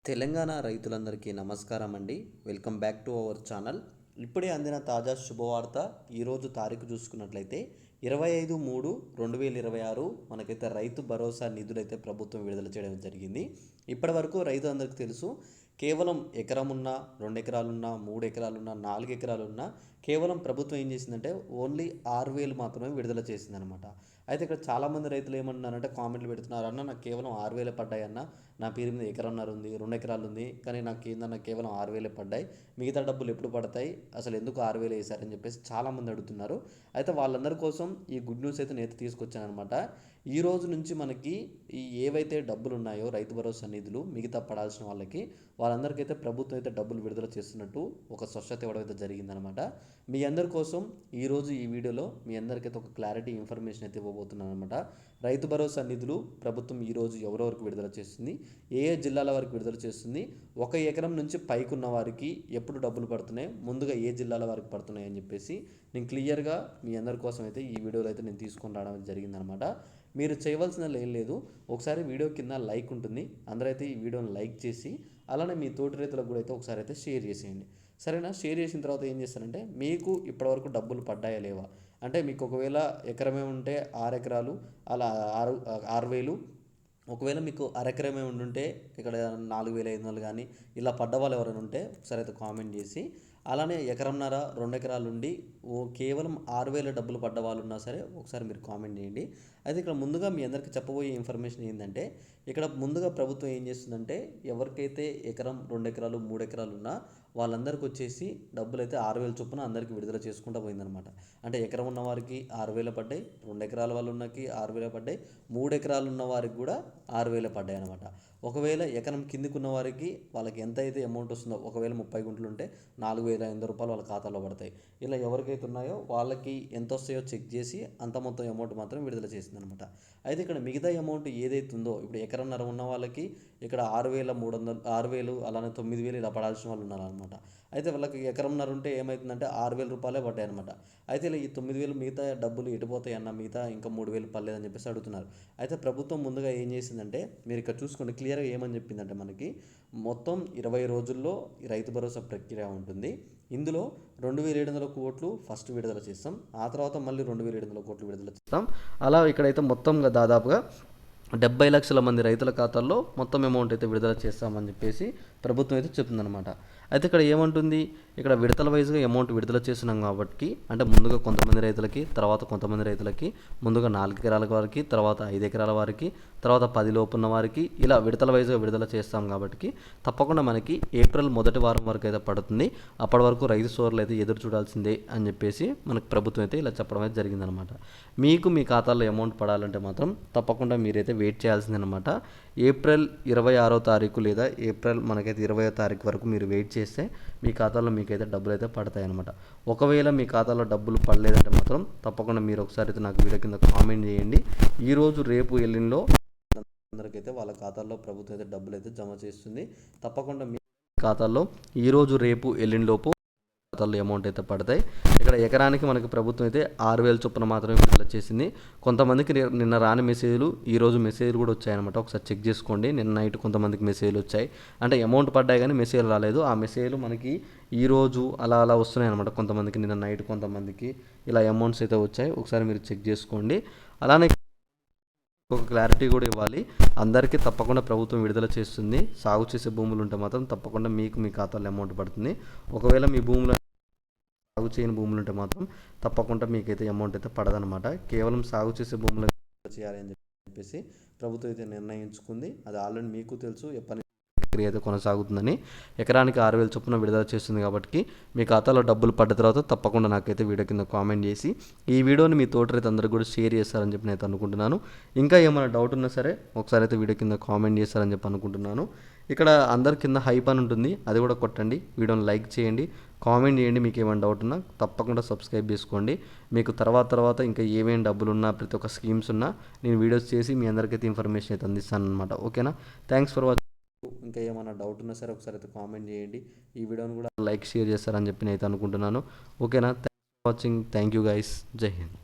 తెలంగాణ రైతులందరికీ నమస్కారం అండి. Welcome back to our channel. ఇప్పుడే అందిన తాజా శుభవార్త. ఈరోజు తారీఖు చూసుకున్నట్లయితే 25/3/2026 మనకైతే రైతు భరోసా నిధులైతే ప్రభుత్వం విడుదల చేయడం జరిగింది. ఇప్పటి వరకు రైతు అందరికీ తెలుసు, కేవలం ఎకరం ఉన్నా, 2 ఎకరాలున్నా, 3 ఎకరాలున్నా, 4 ఎకరాలున్నా కేవలం ప్రభుత్వం ఏం చేసిందంటే ఓన్లీ 6,000 మాత్రమే విడుదల చేసిందనమాట. అయితే ఇక్కడ చాలామంది రైతులు ఏమంటున్నారంటే కామెంట్లు పెడుతున్నారు, అన్న నాకు కేవలం 6,000 పడ్డాయన్న, నా పేరు మీద ఎకరన్నర ఉంది, 2 ఎకరాలు ఉంది, కానీ నాకు ఏందన్నా కేవలం 6,000 పడ్డాయి, మిగతా డబ్బులు ఎప్పుడు పడతాయి, అసలు ఎందుకు 6,000 వేశారని చెప్పేసి చాలామంది అడుగుతున్నారు. అయితే వాళ్ళందరి కోసం ఈ గుడ్ న్యూస్ అయితే నేను తీసుకొచ్చాను అనమాట. ఈ రోజు నుంచి మనకి ఈ ఏవైతే డబ్బులు ఉన్నాయో రైతు భరోసా నిధులు మిగతా పడాల్సిన వాళ్ళందరికైతే ప్రభుత్వం అయితే డబ్బులు విడుదల చేస్తున్నట్టు ఒక స్పష్టత ఇవ్వడం అయితే జరిగిందనమాట. మీ అందరి కోసం ఈరోజు ఈ వీడియోలో మీ అందరికైతే ఒక క్లారిటీ ఇన్ఫర్మేషన్ అయితే ఇవ్వబోతున్నాను అనమాట. రైతు భరోసా నిధులు ప్రభుత్వం ఈరోజు ఎవరెవరికి విడుదల చేస్తుంది, ఏ ఏ జిల్లాల వారికి విడుదల చేస్తుంది, 1 ఎకరం నుంచి పైకున్న వారికి ఎప్పుడు డబ్బులు పడుతున్నాయి, ముందుగా ఏ జిల్లాల వారికి పడుతున్నాయి అని చెప్పేసి నేను క్లియర్గా మీ అందరి కోసం అయితే ఈ వీడియోలో అయితే నేను తీసుకొని రావడం జరిగిందనమాట. మీరు చేయవలసిన ఏం లేదు, ఒకసారి వీడియో కింద లైక్ ఉంటుంది, అందరూ అయితే ఈ వీడియోని లైక్ చేసి అలానే మీ తోటి రైతులకు కూడా అయితే ఒకసారి అయితే షేర్ చేసేయండి. సరేనా? షేర్ చేసిన తర్వాత ఏం చేస్తారంటే మీకు ఇప్పటివరకు డబ్బులు పడ్డాయా లేవా, అంటే మీకు ఒకవేళ ఎకరమే ఉంటే 6 ఎకరాలు అలా 6,000, ఒకవేళ మీకు అరెకరమే ఉండుంటే ఇక్కడ 4,500 కానీ ఇలా పడ్డ వాళ్ళు ఎవరైనా ఉంటే ఒకసారి అయితే కామెంట్ చేసి, అలానే ఎకరంన్నర 2 ఎకరాలు ఉండి కేవలం 6,000 డబ్బులు పడ్డ వాళ్ళు ఉన్నా సరే ఒకసారి మీరు కామెంట్ చేయండి. అయితే ఇక్కడ ముందుగా మీ అందరికీ చెప్పబోయే ఇన్ఫర్మేషన్ ఏంటంటే, ఇక్కడ ముందుగా ప్రభుత్వం ఏం చేస్తుందంటే ఎవరికైతే ఎకరం 2 ఎకరాలు 3 ఎకరాలు ఉన్నా వాళ్ళందరికీ వచ్చేసి డబ్బులు అయితే 6,000 చొప్పున అందరికీ విడుదల చేసుకుంటూ పోయిందనమాట. అంటే ఎకరం ఉన్న వారికి 6,000 పడ్డాయి, 2 ఎకరాల వాళ్ళు ఉన్నకి 6,000 పడ్డాయి, 3 ఎకరాలు ఉన్న వారికి కూడా 6,000 పడ్డాయి అనమాట. ఒకవేళ ఎకరం కిందికి ఉన్న వారికి వాళ్ళకి ఎంత అయితే అమౌంట్ వస్తుందో, ఒకవేళ 30 గుంటలు ఉంటే 4,500 రూపాయలు వాళ్ళ ఖాతాలో పడతాయి. ఇలా ఎవరికైతే ఉన్నాయో వాళ్ళకి ఎంత వస్తాయో చెక్ చేసి అంత మొత్తం అమౌంట్ మాత్రం విడుదల చేసిందనమాట. అయితే ఇక్కడ మిగతా అమౌంట్ ఏదైతే ఉందో, ఇప్పుడు ఎకరన్నర ఉన్న వాళ్ళకి ఇక్కడ 6,300, 6,000 అలానే 9,000 ఇలా పడాల్సిన వాళ్ళు ఉన్నారనమాట. అయితే వాళ్ళకి ఎకరంన్నర ఉంటే ఏమవుతుందంటే 6,000 రూపాయలే పడ్డాయి అనమాట. అయితే ఇలా ఈ 9,000 మిగతా డబ్బులు ఎటుపోతాయి అన్న, మిగతా ఇంకా 3,000 పర్లేదని చెప్పేసి అడుగుతున్నారు. అయితే ప్రభుత్వం ముందుగా ఏం చేసిందంటే మీరు ఇక్కడ చూసుకోండి, క్లియర్గా ఏమని చెప్పిందంటే మనకి మొత్తం 20 రోజుల్లో ఈ రైతు భరోసా ప్రక్రియ ఉంటుంది. ఇందులో 2,700 కోట్లు ఫస్ట్ విడుదల చేస్తాం, ఆ తర్వాత మళ్ళీ 2,700 కోట్లు విడుదల చేస్తాం. అలా ఇక్కడైతే మొత్తంగా దాదాపుగా 70 లక్షల మంది రైతుల ఖాతాల్లో మొత్తం అమౌంట్ అయితే విడుదల చేస్తామని చెప్పేసి ప్రభుత్వం అయితే చెప్తుందనమాట. అయితే ఇక్కడ ఏమంటుంది, ఇక్కడ విడతల వైజ్గా అమౌంట్ విడుదల చేస్తున్నాం కాబట్టి, అంటే ముందుగా కొంతమంది రైతులకి, తర్వాత కొంతమంది రైతులకి, ముందుగా 4 ఎకరాల వారికి, తర్వాత 5 ఎకరాల వారికి, తర్వాత 10 లోపు ఉన్న వారికి, ఇలా విడతల వైజ్గా విడుదల చేస్తాం కాబట్టి తప్పకుండా మనకి ఏప్రిల్ మొదటి వారం వరకు అయితే పడుతుంది. అప్పటి వరకు రైతు సోదరులు అయితే ఎదురు చూడాల్సిందే అని చెప్పేసి మనకు ప్రభుత్వం అయితే ఇలా చెప్పడం అయితే జరిగిందనమాట. మీకు మీ ఖాతాలో అమౌంట్ పడాలంటే మాత్రం తప్పకుండా మీరైతే వెయిట్ చేయాల్సిందనమాట. ఏప్రిల్ 26వ తారీఖు లేదా ఏప్రిల్ మనకైతే 20వ తారీఖు వరకు మీరు వెయిట్ చేస్తే మీ ఖాతాలో మీకైతే డబ్బులు అయితే పడతాయి అనమాట. ఒకవేళ మీ ఖాతాలో డబ్బులు పడలేదంటే మాత్రం తప్పకుండా మీరు ఒకసారి అయితే నాకు వీడియో కింద కామెంట్ చేయండి. ఈరోజు రేపు ఎల్లుండిలో అందరికైతే వాళ్ళ ఖాతాల్లో ప్రభుత్వం అయితే డబ్బులు అయితే జమ చేస్తుంది. తప్పకుండా మీ ఖాతాల్లో ఈరోజు రేపు ఎల్లుండిలోపు ఖాతాల్లో అమౌంట్ అయితే పడతాయి. ఇక్కడ ఎకరానికి మనకి ప్రభుత్వం అయితే 6,000 చొప్పున మాత్రమే విడుదల చేసింది. కొంతమందికి నిన్న రాని మెసేజ్లు ఈరోజు మెసేజ్లు కూడా వచ్చాయన్నమాట. ఒకసారి చెక్ చేసుకోండి. నిన్న నైట్ కొంతమందికి మెసేజ్లు వచ్చాయి, అంటే అమౌంట్ పడ్డాయి కానీ మెసేజ్లు రాలేదు. ఆ మెసేజ్లు మనకి ఈరోజు అలా అలా వస్తున్నాయి అనమాట. కొంతమందికి నిన్న నైట్, కొంతమందికి ఇలా అమౌంట్స్ అయితే వచ్చాయి. ఒకసారి మీరు చెక్ చేసుకోండి. అలానే ఒక క్లారిటీ కూడా ఇవ్వాలి, అందరికీ తప్పకుండా ప్రభుత్వం విడుదల చేస్తుంది. సాగు చేసే భూములు ఉంటే మాత్రం తప్పకుండా మీకు మీ ఖాతాలో అమౌంట్ పడుతుంది. ఒకవేళ మీ భూములు సాగు చేయని భూములు ఉంటే మాత్రం తప్పకుండా మీకైతే అమౌంట్ అయితే పడదనమాట. కేవలం సాగు చేసే భూములు చేయాలి అని చెప్పేసి ప్రభుత్వం అయితే నిర్ణయించుకుంది. అది ఆల్రెడీ మీకు తెలుసు, ఎప్పటి ప్రక్రియ అయితే కొనసాగుతుందని. ఎకరానికి 6,000 చొప్పున విడుదల చేస్తుంది కాబట్టి మీ ఖాతాలో డబ్బులు పడ్డ తర్వాత తప్పకుండా నాకైతే వీడియో కింద కామెంట్ చేసి ఈ వీడియోని మీ తోటి రైతు అందరికీ కూడా షేర్ చేస్తారని చెప్పి నేను అనుకుంటున్నాను. ఇంకా ఏమైనా డౌట్ ఉన్నా సరే ఒకసారి అయితే వీడియో కింద కామెంట్ చేస్తారని చెప్పి అనుకుంటున్నాను. ఇక్కడ అందరి కింద హైప్ అని ఉంటుంది, అది కూడా కొట్టండి, వీడియోని లైక్ చేయండి, కామెంట్ చేయండి. మీకు ఏమైనా డౌట్ ఉన్నా తప్పకుండా సబ్స్క్రైబ్ చేసుకోండి. మీకు తర్వాత ఇంకా ఏమేమి డబ్బులు ఉన్నా, ప్రతి ఒక్క స్కీమ్స్ ఉన్నా నేను వీడియోస్ చేసి మీ అందరికైతే ఇన్ఫర్మేషన్ అయితే అందిస్తాను అనమాట. ఓకేనా? Thanks for watching. ఇంకా ఏమైనా డౌట్ ఉన్నా సరే ఒకసారి అయితే కామెంట్ చేయండి. ఈ వీడియోని కూడా లైక్ షేర్ చేస్తారని చెప్పి నేను అయితే అనుకుంటున్నాను. ఓకేనా? Thanks for watching. Thank you guys. జై హింద్.